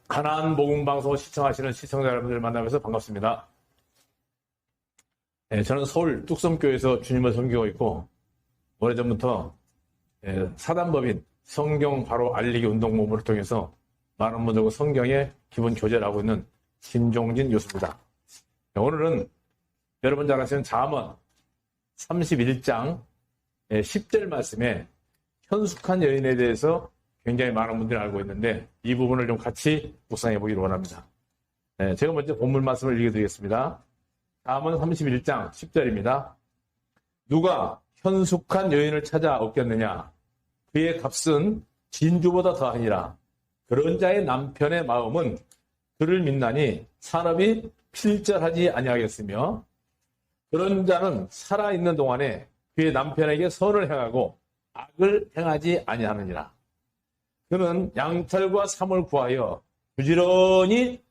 가나안 복음 방송 시청하시는 시청자 여러분들 만나면서 반갑습니다. 저는 서울 뚝섬교회에서 주님을 섬기고 있고 오래전부터 사단법인 성경 바로 알리기 운동 모임을 통해서 많은 분들과 성경의 기본 교제를 하고 있는 김종진 교수입니다. 오늘은 여러분 잘 아시는 잠언 31장 10절 말씀에 현숙한 여인에 대해서 굉장히 많은 분들이 알고 있는데 이 부분을 좀 같이 묵상해 보기를 원합니다. 제가 먼저 본문 말씀을 읽어드리겠습니다. 잠언 31장 10절입니다. 누가 현숙한 여인을 찾아 얻겠느냐? 그의 값은 진주보다 더하니라. 그런 자의 남편의 마음은 그를 믿나니 산업이 필절하지 아니하겠으며 그런 자는 살아있는 동안에 그의 남편에게 선을 행하고 악을 행하지 아니하느니라. 그는 양털과 삼을 구하여 부지런히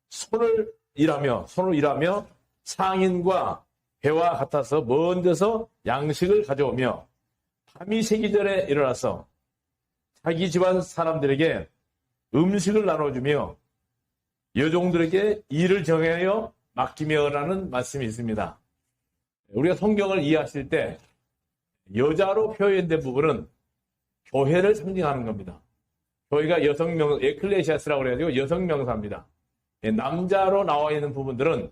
손을 일하며 상인과 배와 같아서 먼 데서 양식을 가져오며 밤이 새기 전에 일어나서 자기 집안 사람들에게 음식을 나눠주며 여종들에게 일을 정하여 맡기며라는 말씀이 있습니다. 우리가 성경을 이해하실 때 여자로 표현된 부분은 교회를 상징하는 겁니다. 교회가 여성명, 에클레시아스라고 그래가지고 여성명사입니다. 남자로 나와 있는 부분들은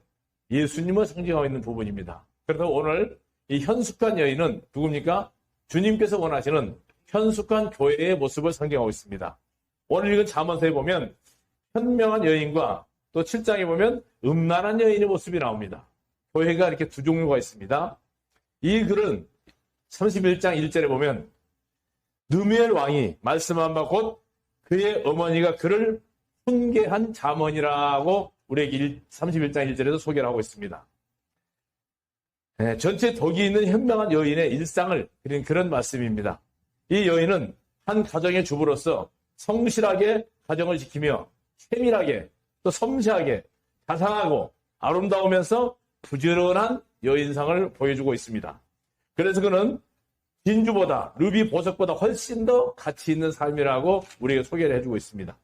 예수님을 상징하고 있는 부분입니다. 그래서 오늘 이 현숙한 여인은 누굽니까? 주님께서 원하시는 현숙한 교회의 모습을 상징하고 있습니다. 오늘 읽은 잠언서에 보면 현명한 여인과 또 7장에 보면 음란한 여인의 모습이 나옵니다. 교회가 이렇게 두 종류가 있습니다. 이 글은 31장 1절에 보면 느무엘 왕이 말씀한 바 곧 그의 어머니가 그를 훈계한 잠언이라고 우리에게 31장 1절에서 소개를 하고 있습니다. 전체 덕이 있는 현명한 여인의 일상을 그린 그런 말씀입니다. 이 여인은 한 가정의 주부로서 성실하게 가정을 지키며 세밀하게 또 섬세하게 자상하고 아름다우면서 부지런한 여인상을 보여주고 있습니다. 그래서 그는 진주보다 루비 보석보다 훨씬 더 가치 있는 삶이라고 우리에게 소개를 해주고 있습니다.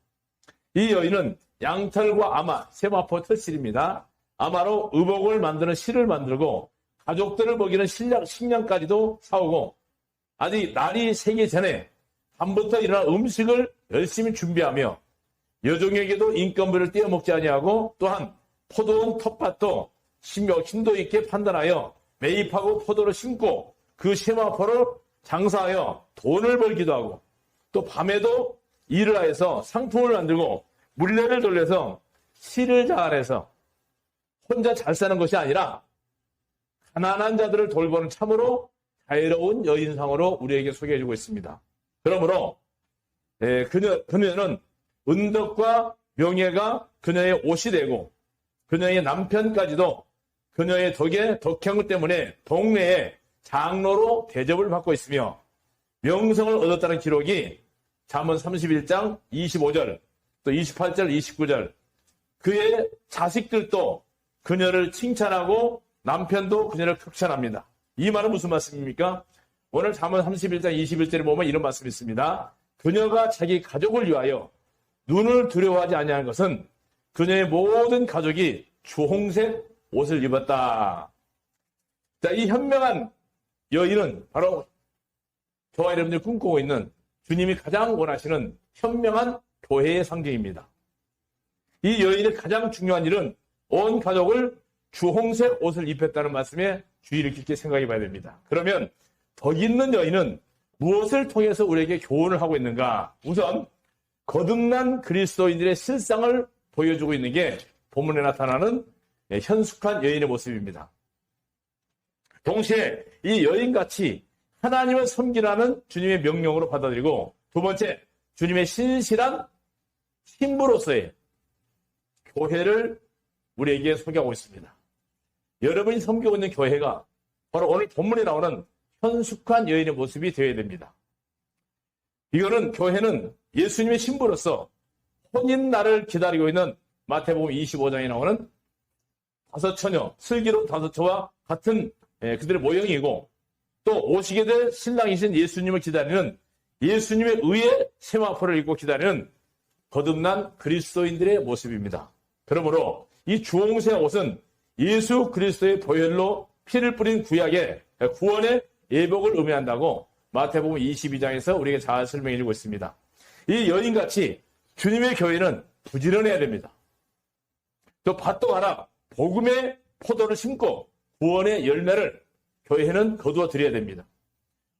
이 여인은 양털과 아마, 세마포 털실입니다. 아마로 의복을 만드는 실을 만들고 가족들을 먹이는 식량까지도 사오고 아직 날이 새기 전에 밤부터 일어나 음식을 열심히 준비하며 여종에게도 인건비를 떼어먹지 아니하고 또한 포도원 텃밭도 심도 있게 판단하여 매입하고 포도를 심고 그 세마포를 장사하여 돈을 벌기도 하고 또 밤에도 일을 해서 상품을 만들고 물레를 돌려서 실을 자아내서 혼자 잘 사는 것이 아니라 가난한 자들을 돌보는 참으로 자유로운 여인상으로 우리에게 소개해주고 있습니다. 그러므로 그녀는 은덕과 명예가 그녀의 옷이 되고 그녀의 남편까지도 그녀의 덕행 때문에 동네에 장로로 대접을 받고 있으며 명성을 얻었다는 기록이 잠언 31장 25절 또 28절 29절 그의 자식들도 그녀를 칭찬하고 남편도 그녀를 극찬합니다. 이 말은 무슨 말씀입니까? 오늘 잠언 31장 21절에 보면 이런 말씀이 있습니다. 그녀가 자기 가족을 위하여 눈을 두려워하지 아니하는 것은 그녀의 모든 가족이 주홍색 옷을 입었다. 자, 이 현명한 여인은 바로 저와 여러분들이 꿈꾸고 있는 주님이 가장 원하시는 현명한 교회의 상징입니다. 이 여인의 가장 중요한 일은 온 가족을 주홍색 옷을 입혔다는 말씀에 주의를 깊게 생각해 봐야 됩니다. 그러면 덕 있는 여인은 무엇을 통해서 우리에게 교훈을 하고 있는가? 우선 거듭난 그리스도인들의 실상을 보여주고 있는 게 본문에 나타나는 현숙한 여인의 모습입니다. 동시에 이 여인같이 하나님을 섬기라는 주님의 명령으로 받아들이고 두 번째, 주님의 신실한 신부로서의 교회를 우리에게 소개하고 있습니다. 여러분이 섬기고 있는 교회가 바로 오늘 본문에 나오는 현숙한 여인의 모습이 되어야 됩니다. 이거는 교회는 예수님의 신부로서 혼인날을 기다리고 있는 마태복음 25장에 나오는 다섯 처녀, 슬기로운 다섯 처와 같은 그들의 모형이고 또 오시게 될 신랑이신 예수님을 기다리는 예수님의 의의 세마포를 입고 기다리는 거듭난 그리스도인들의 모습입니다. 그러므로 이 주홍색 옷은 예수 그리스도의 보혈로 피를 뿌린 구약의 구원의 예복을 의미한다고 마태복음 22장에서 우리에게 잘 설명해 주고 있습니다. 이 여인같이 주님의 교회는 부지런해야 됩니다. 또 밭도 하나 복음의 포도를 심고 구원의 열매를 교회는 거두어 드려야 됩니다.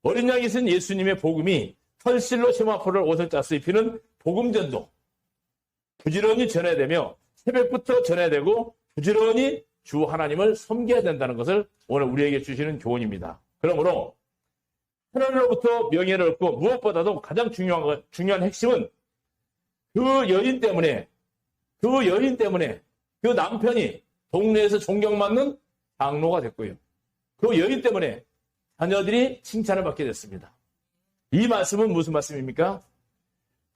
어린 양이 쓴 예수님의 복음이 털실로 세마포를 옷을 짜서 입히는 복음전도 부지런히 전해야 되며 새벽부터 전해야 되고 부지런히 주 하나님을 섬겨야 된다는 것을 오늘 우리에게 주시는 교훈입니다. 그러므로 하나님으로부터 명예를 얻고 무엇보다도 가장 중요한 핵심은 그 여인 때문에 그 남편이 동네에서 존경받는 장로가 됐고요. 그 여인 때문에 자녀들이 칭찬을 받게 됐습니다. 이 말씀은 무슨 말씀입니까?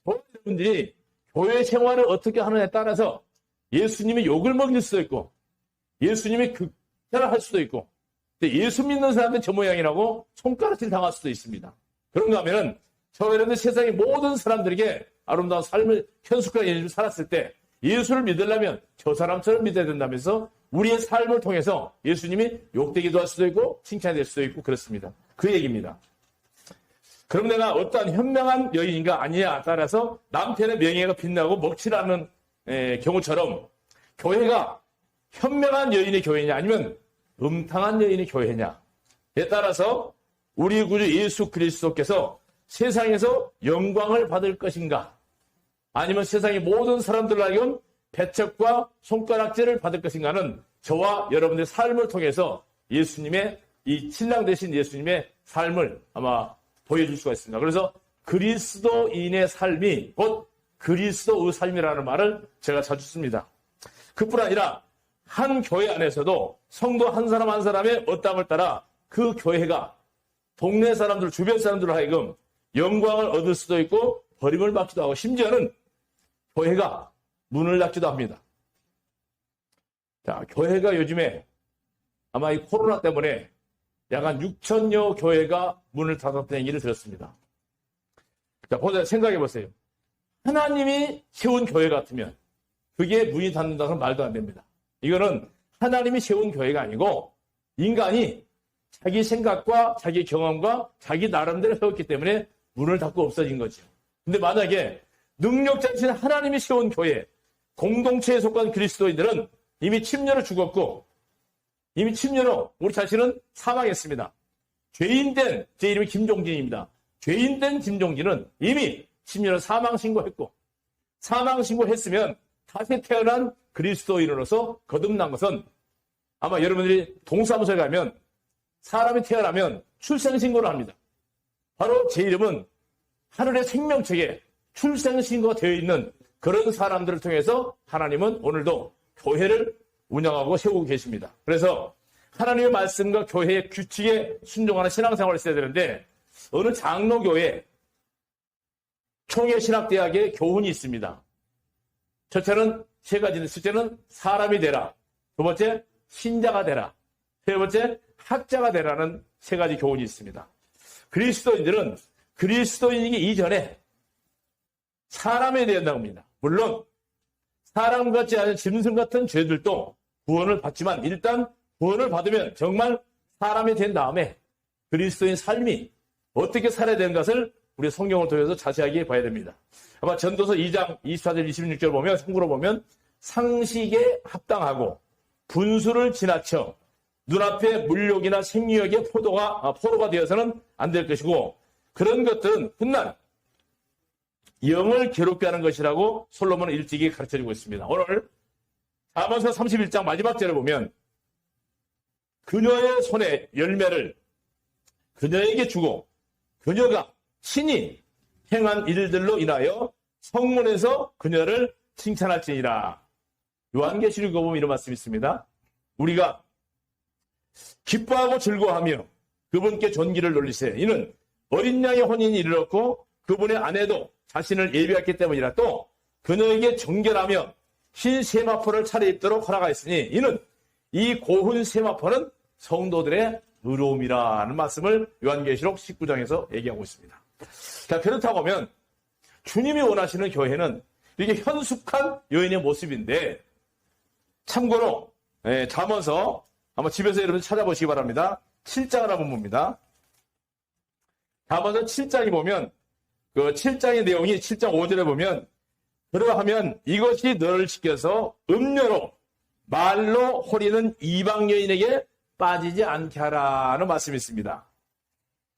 여러분들이 교회 생활을 어떻게 하느냐에 따라서 예수님이 욕을 먹일 수도 있고 예수님이 극찬을 할 수도 있고 예수 믿는 사람들 저 모양이라고 손가락질 당할 수도 있습니다. 그런가 하면은 저 여러분들 세상의 모든 사람들에게 아름다운 삶을 현숙하게 예수를 살았을 때 예수를 믿으려면 저 사람처럼 믿어야 된다면서 우리의 삶을 통해서 예수님이 욕되기도 할 수도 있고 칭찬이 될 수도 있고 그렇습니다. 그 얘기입니다. 그럼 내가 어떠한 현명한 여인인가 아니냐에 따라서 남편의 명예가 빛나고 먹칠하는 경우처럼 교회가 현명한 여인의 교회냐 아니면 음탕한 여인의 교회냐에 따라서 우리 구주 예수 그리스도께서 세상에서 영광을 받을 것인가 아니면 세상의 모든 사람들로 하여금 배척과 손가락질을 받을 것인가는 저와 여러분들의 삶을 통해서 예수님의 이 신랑 되신 예수님의 삶을 아마 보여줄 수가 있습니다. 그래서 그리스도인의 삶이 곧 그리스도의 삶이라는 말을 제가 자주 씁니다. 그뿐 아니라 한 교회 안에서도 성도 한 사람 한 사람의 어땀을 따라 그 교회가 동네 사람들, 주변 사람들로 하여금 영광을 얻을 수도 있고 버림을 받기도 하고 심지어는 교회가 문을 닫기도 합니다. 자, 교회가 요즘에 아마 이 코로나 때문에 약 한 6천여 교회가 문을 닫았다는 얘기를 들었습니다. 자, 생각해 보세요. 하나님이 세운 교회 같으면 그게 문이 닫는다는 말도 안 됩니다. 이거는 하나님이 세운 교회가 아니고 인간이 자기 생각과 자기 경험과 자기 나름대로 세웠기 때문에 문을 닫고 없어진 거죠. 근데 만약에 능력자이신 하나님이 세운 교회, 공동체에 속한 그리스도인들은 이미 침례로 죽었고 이미 침례로 우리 자신은 사망했습니다. 죄인된 제 이름이 김종진입니다. 죄인된 김종진은 이미 침례로 사망 신고했고 사망 신고했으면 다시 태어난 그리스도인으로서 거듭난 것은 아마 여러분들이 동사무소에 가면 사람이 태어나면 출생신고를 합니다. 바로 제 이름은 하늘의 생명책에 출생신고가 되어 있는 그런 사람들을 통해서 하나님은 오늘도 교회를 운영하고 세우고 계십니다. 그래서 하나님의 말씀과 교회의 규칙에 순종하는 신앙생활을 했어야 되는데 어느 장로교회 총회신학대학의 교훈이 있습니다. 첫째는 세 가지인데 첫째는 사람이 되라. 두 번째 신자가 되라. 세 번째 학자가 되라는 세 가지 교훈이 있습니다. 그리스도인들은 그리스도인이기 이전에 사람이 되어야 합니다. 물론 사람 같지 않은 짐승 같은 죄들도 구원을 받지만 일단 구원을 받으면 정말 사람이 된 다음에 그리스도인 삶이 어떻게 살아야 되는 것을 우리 성경을 통해서 자세하게 봐야 됩니다. 아마 전도서 2장 24절 26절 보면 성구로 보면 상식에 합당하고 분수를 지나쳐 눈앞에 물욕이나 생리욕의 포로가 되어서는 안 될 것이고 그런 것들은 훗날 영을 괴롭게 하는 것이라고 솔로몬은 일찍이 가르쳐주고 있습니다. 오늘 잠언서 31장 마지막 절에 보면 그녀의 손에 열매를 그녀에게 주고 그녀가 친히 행한 일들로 인하여 성문에서 그녀를 칭찬할지니라. 요한계시록에 보면 이런 말씀이 있습니다. 우리가 기뻐하고 즐거워하며 그분께 존귀를 돌리세. 이는 어린 양의 혼인이 이르렀고 그분의 아내도 자신을 예비했기 때문이라. 또 그녀에게 정결하며 흰 세마포를 차려입도록 허락하였으니 이는 이 고운 세마포는 성도들의 의로움이라는 말씀을 요한계시록 19장에서 얘기하고 있습니다. 자, 그렇다고 하면 주님이 원하시는 교회는 이게 현숙한 여인의 모습인데, 참고로 잠언서 한번 집에서 여러분 찾아보시기 바랍니다. 7장을 한번 봅니다. 잠언서 7장이 보면 그 7장의 내용이 7장 5절에 보면, 그러하면 이것이 너를 지켜서 음녀로 말로 호리는 이방 여인에게 빠지지 않게 하라는 말씀이 있습니다.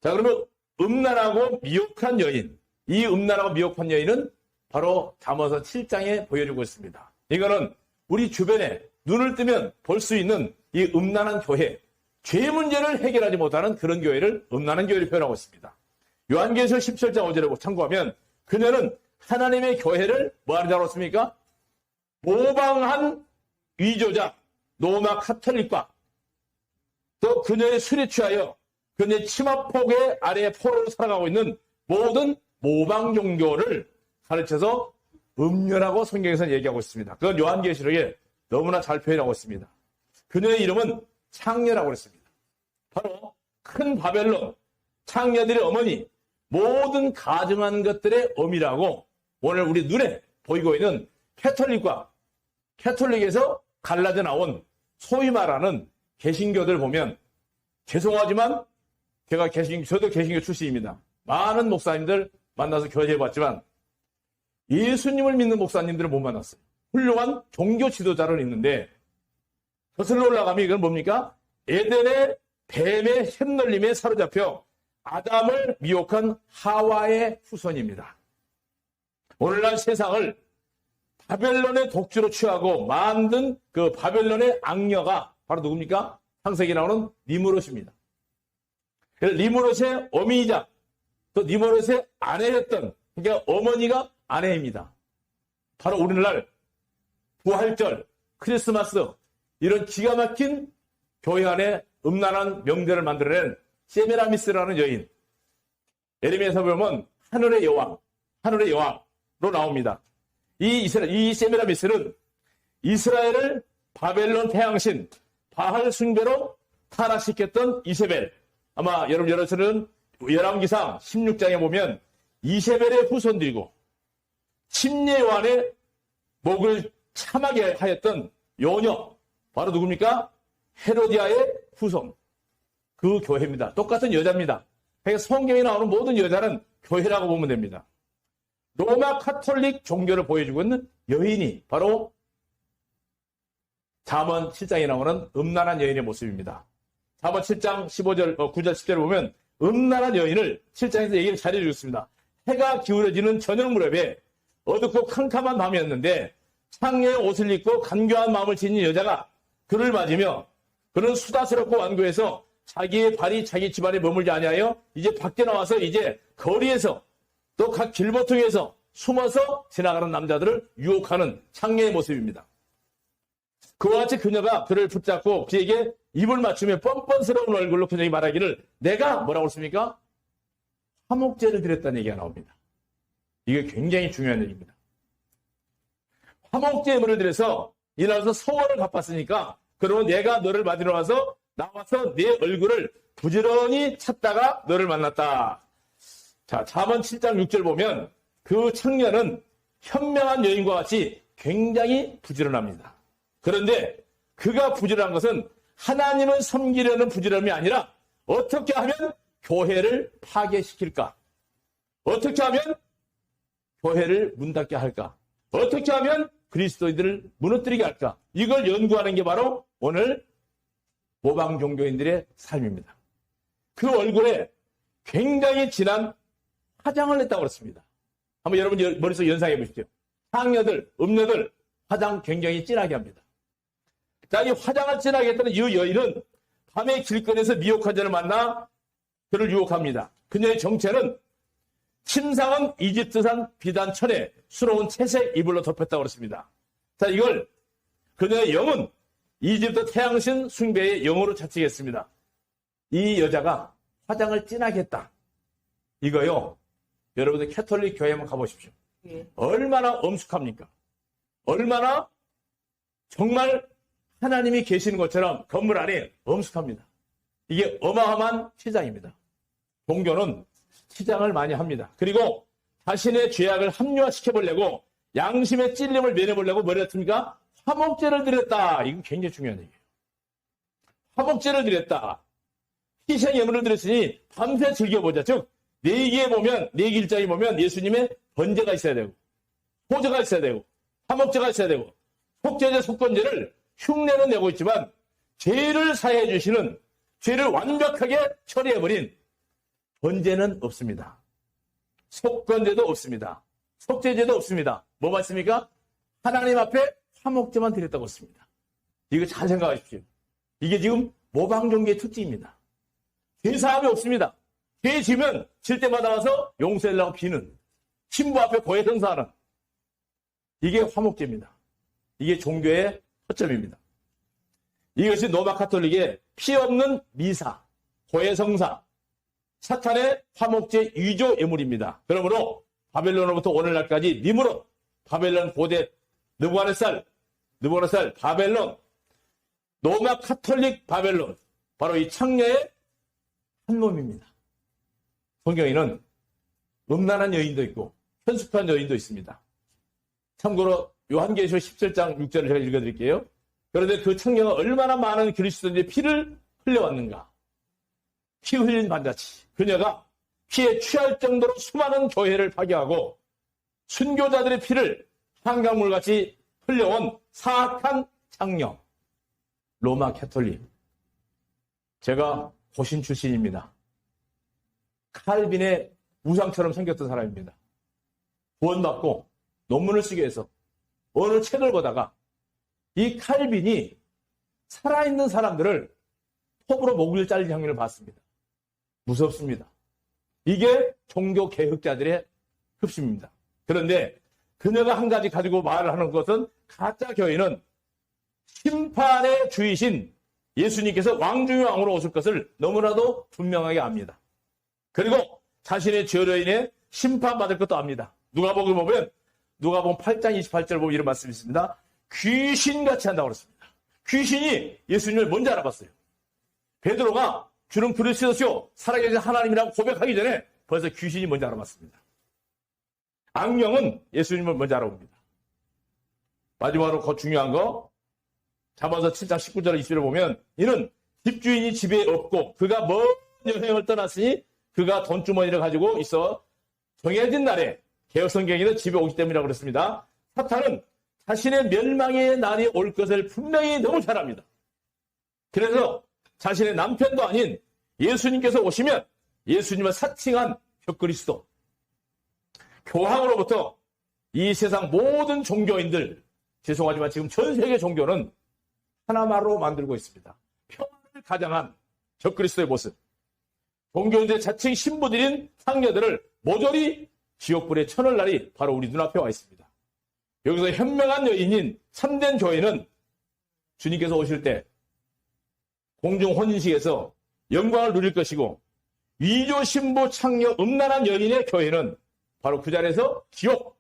자, 그러면 음란하고 미혹한 여인, 이 음란하고 미혹한 여인은 바로 잠언서 7장에 보여주고 있습니다. 이거는 우리 주변에 눈을 뜨면 볼 수 있는 이 음란한 교회, 죄 문제를 해결하지 못하는 그런 교회를 음란한 교회를 표현하고 있습니다. 요한계시록 17장 5절에 참고하면 그녀는 하나님의 교회를 뭐하는 자로 씁니까? 모방한 위조자, 로마 카톨릭과 또 그녀의 술에 취하여 그녀의 치마폭의 아래 포로로 살아가고 있는 모든 모방 종교를 가르쳐서 음녀라고 성경에서는 얘기하고 있습니다. 그건 요한계시록에 너무나 잘 표현하고 있습니다. 그녀의 이름은 창녀라고 했습니다. 바로 큰 바벨론, 창녀들의 어머니, 모든 가증한 것들의 어미라고 오늘 우리 눈에 보이고 있는 캐톨릭에서 갈라져 나온 소위 말하는 개신교들 보면, 죄송하지만 저도 개신교 출신입니다. 많은 목사님들 만나서 교제해봤지만 예수님을 믿는 목사님들을 못 만났어요. 훌륭한 종교 지도자를 있는데 거슬러 올라가면 이건 뭡니까? 에덴의 뱀의 샘널림에 사로잡혀 아담을 미혹한 하와의 후손입니다. 오늘날 세상을 바벨론의 독주로 취하고 만든 그 바벨론의 악녀가 바로 누굽니까? 창세기 나오는 니무롯입니다. 니무롯의 어미이자 또 니무롯의 아내였던, 그러니까 어머니가 아내입니다. 바로 우리날 부활절, 크리스마스 이런 기가 막힌 교회 안에 음란한 명제를 만들어낸 세미라미스라는 여인. 예레미야에서 보면 하늘의 여왕으로 나옵니다. 이 세미라미스는 이스라엘을 바벨론 태양신 바알 숭배로 타락시켰던 이세벨. 아마 여러분들은 열왕기상 16장에 보면 이세벨의 후손들이고 침례 요한의 목을 참하게 하였던 요녀, 바로 누굽니까? 헤로디아의 후손. 그 교회입니다. 똑같은 여자입니다. 그러니까 성경에 나오는 모든 여자는 교회라고 보면 됩니다. 로마 카톨릭 종교를 보여주고 있는 여인이 바로 잠언 7장에 나오는 음란한 여인의 모습입니다. 잠언 7장 15절, 9절, 10절을 보면 음란한 여인을 7장에서 얘기를 잘해주고 있습니다. 해가 기울어지는 저녁 무렵에 어둡고 캄캄한 밤이었는데 창녀의 옷을 입고 간교한 마음을 지닌 여자가 그를 맞으며 그는 수다스럽고 완고해서 자기의 발이 자기 집안에 머물지 아니하여 이제 밖에 나와서 이제 거리에서 또 각 길보통에서 숨어서 지나가는 남자들을 유혹하는 창녀의 모습입니다. 그와 같이 그녀가 그를 붙잡고 그에게 입을 맞추며 뻔뻔스러운 얼굴로 그녀에게 말하기를 내가 뭐라고 했습니까? 화목제를 드렸다는 얘기가 나옵니다. 이게 굉장히 중요한 얘기입니다. 화목제물을 드려서 이나라에서 서원을 갚았으니까 그러면 내가 너를 맞으러 나와서 내 얼굴을 부지런히 찾다가 너를 만났다. 자, 잠언 7장 6절 보면 그 청년은 현명한 여인과 같이 굉장히 부지런합니다. 그런데 그가 부지런한 것은 하나님을 섬기려는 부지런함이 아니라 어떻게 하면 교회를 파괴시킬까? 어떻게 하면 교회를 문 닫게 할까? 어떻게 하면 그리스도인들을 무너뜨리게 할까? 이걸 연구하는 게 바로 오늘 모방 종교인들의 삶입니다. 그 얼굴에 굉장히 진한 화장을 냈다고 그랬습니다. 한번 여러분 머릿속에 연상해 보십시오. 창녀들, 음녀들 화장 굉장히 진하게 합니다. 자, 이 화장을 진하게 했다는 이 여인은 밤에 길거리에서 미혹한 자를 만나 그를 유혹합니다. 그녀의 정체는 침상은 이집트산 비단천에 수놓은 채색 이불로 덮였다고 그랬습니다. 자, 이걸 그녀의 영은 이집트 태양신 숭배의 영으로 자칭했습니다. 이 여자가 화장을 진하게 했다. 이거요. 여러분들 캐톨릭 교회 한번 가보십시오. 얼마나 엄숙합니까? 얼마나 정말 하나님이 계시는 것처럼 건물 안에 엄숙합니다. 이게 어마어마한 치장입니다. 종교는 치장을 많이 합니다. 그리고 자신의 죄악을 합리화시켜보려고 양심의 찔림을 면해보려고 뭐라 했습니까? 화목제를 드렸다. 이건 굉장히 중요한 얘기예요. 화목제를 드렸다. 희생 예물을 드렸으니 밤새 즐겨보자. 즉, 내기에 보면, 내기 일장에 보면 예수님의 번제가 있어야 되고, 호제가 있어야 되고, 화목제가 있어야 되고, 속죄제, 속건제를 흉내는 내고 있지만, 죄를 사해 주시는, 죄를 완벽하게 처리해버린 번제는 없습니다. 속건제도 없습니다. 속죄제도 없습니다. 뭐가 있습니까? 하나님 앞에 화목제만 드렸다고 했습니다. 이거 잘 생각하십시오. 이게 지금 모방종교의 특징입니다. 죄사함이 없습니다. 죄 지면 질 때마다 와서 용서해달라고 비는, 신부 앞에 고해성사하는, 이게 화목제입니다. 이게 종교의 허점입니다. 이것이 로마 카톨릭의 피 없는 미사, 고해성사, 사탄의 화목제 위조 예물입니다. 그러므로 바벨론으로부터 오늘날까지 니무롯, 바벨론 고대 느부갓네살, 바벨론, 로마 카톨릭 바벨론, 바로 이 창녀의 한 몸입니다. 성경에는 음란한 여인도 있고 현숙한 여인도 있습니다. 참고로 요한계시록 17장 6절을 제가 읽어드릴게요. 그런데 그 창녀가 얼마나 많은 그리스도인의 피를 흘려왔는가. 피 흘린 반자치. 그녀가 피에 취할 정도로 수많은 교회를 파괴하고 순교자들의 피를 한강물같이 흘려온 사악한 창녀. 로마 캐톨릭. 제가 고신 출신입니다. 칼빈의 우상처럼 생겼던 사람입니다. 구원받고 논문을 쓰기 위해서 어느 책을 보다가 이 칼빈이 살아있는 사람들을 톱으로 목을 자르는 장면을 봤습니다. 무섭습니다. 이게 종교 개혁자들의 흡심입니다. 그런데 그녀가 한 가지 가지고 말을 하는 것은 가짜 교회는 심판의 주이신 예수님께서 왕중의 왕으로 오실 것을 너무나도 분명하게 압니다. 그리고 자신의 죄로 인해 심판받을 것도 압니다. 누가복음 보면 누가복음 8장 28절 보면 이런 말씀이 있습니다. 귀신같이 한다고 그랬습니다. 귀신이 예수님을 먼저 알아봤어요. 베드로가 주는 그리스도시요 살아계신 하나님이라고 고백하기 전에 벌써 귀신이 먼저 알아봤습니다. 악령은 예수님을 먼저 알아봅니다. 마지막으로 더 중요한 거 잠언서 7장 19절 20절을 보면 이는 집주인이 집에 없고 그가 먼 여행을 떠났으니 그가 돈주머니를 가지고 있어 정해진 날에 개혁성경에는 집에 오기 때문이라고 그랬습니다. 사탄은 자신의 멸망의 날이 올 것을 분명히 너무 잘 압니다. 그래서 자신의 남편도 아닌 예수님께서 오시면 예수님을 사칭한 벽그리스도, 교황으로부터 이 세상 모든 종교인들, 죄송하지만 지금 전 세계 종교는 하나말로 만들고 있습니다. 평화를 가장한 적그리스도의 모습. 종교인들 자칭 신부들인 상녀들을 모조리 지옥불에 쳐넣을 날이 바로 우리 눈앞에 와 있습니다. 여기서 현명한 여인인 참된 교회는 주님께서 오실 때 공중 혼인식에서 영광을 누릴 것이고 위조 신부 창녀 음란한 여인의 교회는 바로 그 자리에서 지옥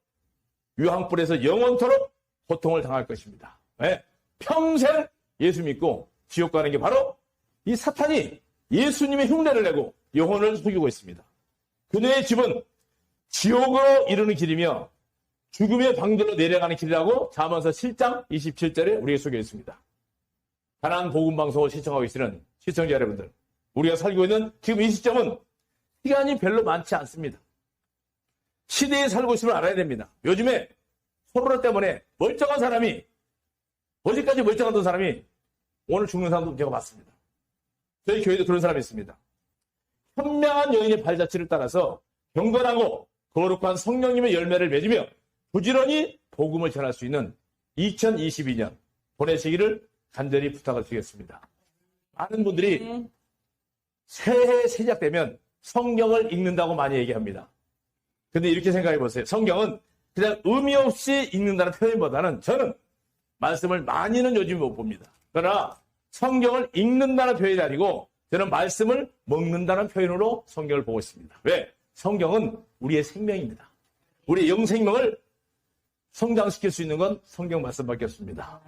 유황불에서 영원토록 고통을 당할 것입니다. 네? 평생 예수 믿고 지옥 가는 게 바로 이 사탄이 예수님의 흉내를 내고 영혼을 속이고 있습니다. 그녀의 집은 지옥으로 이르는 길이며 죽음의 방들로 내려가는 길이라고 잠언서 7장 27절에 우리에게 소개해 있습니다. 가나안 복음방송을 시청하고 계시는 시청자 여러분들, 우리가 살고 있는 지금 이 시점은 시간이 별로 많지 않습니다. 시대에 살고 있음을 알아야 됩니다. 요즘에 코로나 때문에 멀쩡한 사람이, 어제까지 멀쩡하던 사람이 오늘 죽는 사람도 제가 봤습니다. 저희 교회도 그런 사람이 있습니다. 현명한 여인의 발자취를 따라서 경건하고 거룩한 성령님의 열매를 맺으며 부지런히 복음을 전할 수 있는 2022년 보내시기를 간절히 부탁을 드리겠습니다. 많은 분들이 새해 시작되면 성경을 읽는다고 많이 얘기합니다. 근데 이렇게 생각해 보세요. 성경은 그냥 의미 없이 읽는다는 표현보다는 저는 말씀을 많이는 요즘 못 봅니다. 그러나 성경을 읽는다는 표현이 아니고 저는 말씀을 먹는다는 표현으로 성경을 보고 있습니다. 왜? 성경은 우리의 생명입니다. 우리의 영생명을 성장시킬 수 있는 건 성경 말씀밖에 없습니다.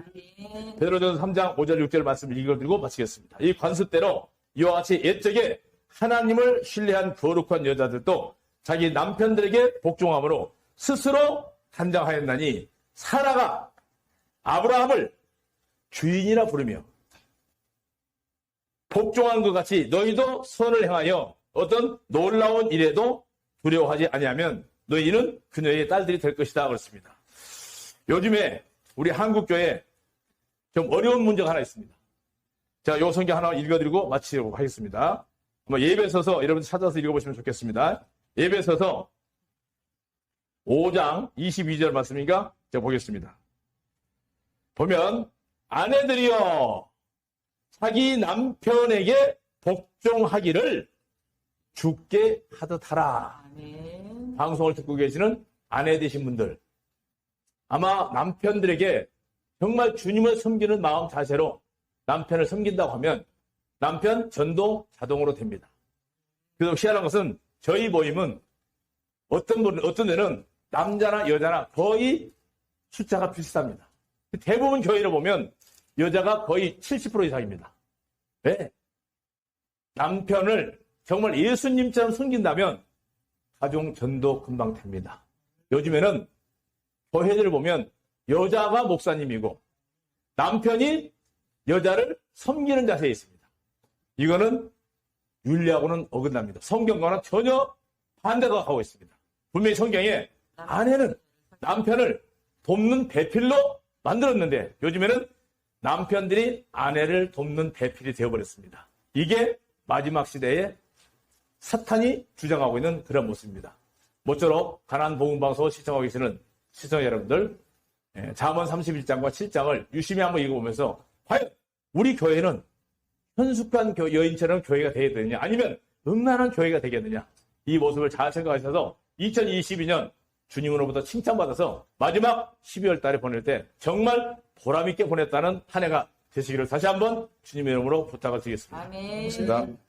베드로전서 3장 5절 6절 말씀을 읽어드리고 마치겠습니다. 이 관습대로 이와 같이 옛적에 하나님을 신뢰한 거룩한 여자들도 자기 남편들에게 복종함으로 스스로 단장하였나니 사라가 아브라함을 주인이라 부르며 복종한 것 같이 너희도 선을 행하여 어떤 놀라운 일에도 두려워하지 아니하면 너희는 그녀의 딸들이 될 것이다 그렇습니다. 요즘에 우리 한국교회 좀 어려운 문제가 하나 있습니다. 제가 요 성경 하나 읽어드리고 마치려고 하겠습니다. 한번 예배 서서 여러분 찾아서 읽어보시면 좋겠습니다. 예배 서서 5장 22절 말씀이니까 제가 보겠습니다. 보면 아내들이여 자기 남편에게 복종하기를 죽게 하듯 하라. 아멘. 방송을 듣고 계시는 아내 되신 분들 아마 남편들에게 정말 주님을 섬기는 마음 자세로 남편을 섬긴다고 하면 남편 전도 자동으로 됩니다. 그래서 희한한 것은 저희 모임은 어떤 데는 남자나 여자나 거의 숫자가 비슷합니다. 대부분 교회를 보면 여자가 거의 70% 이상입니다. 왜? 남편을 정말 예수님처럼 섬긴다면 가정 전도 금방 됩니다. 요즘에는 교회들을 보면 여자가 목사님이고 남편이 여자를 섬기는 자세에 있습니다. 이거는 윤리하고는 어긋납니다. 성경과는 전혀 반대가 가고 있습니다. 분명히 성경에 아내는 남편을 돕는 배필로 만들었는데 요즘에는 남편들이 아내를 돕는 배필이 되어버렸습니다. 이게 마지막 시대에 사탄이 주장하고 있는 그런 모습입니다. 모쪼록 가나안 복음방송 시청하고 계시는 시청자 여러분들 잠언 31장과 7장을 유심히 한번 읽어보면서 과연 우리 교회는 현숙한 여인처럼 교회가 되어야 되느냐 아니면 음란한 교회가 되겠느냐 이 모습을 잘 생각하셔서 2022년 주님으로부터 칭찬받아서 마지막 12월 달에 보낼 때 정말 보람있게 보냈다는 한 해가 되시기를 다시 한번 주님의 이름으로 부탁을 드리겠습니다. 아멘. 고맙습니다.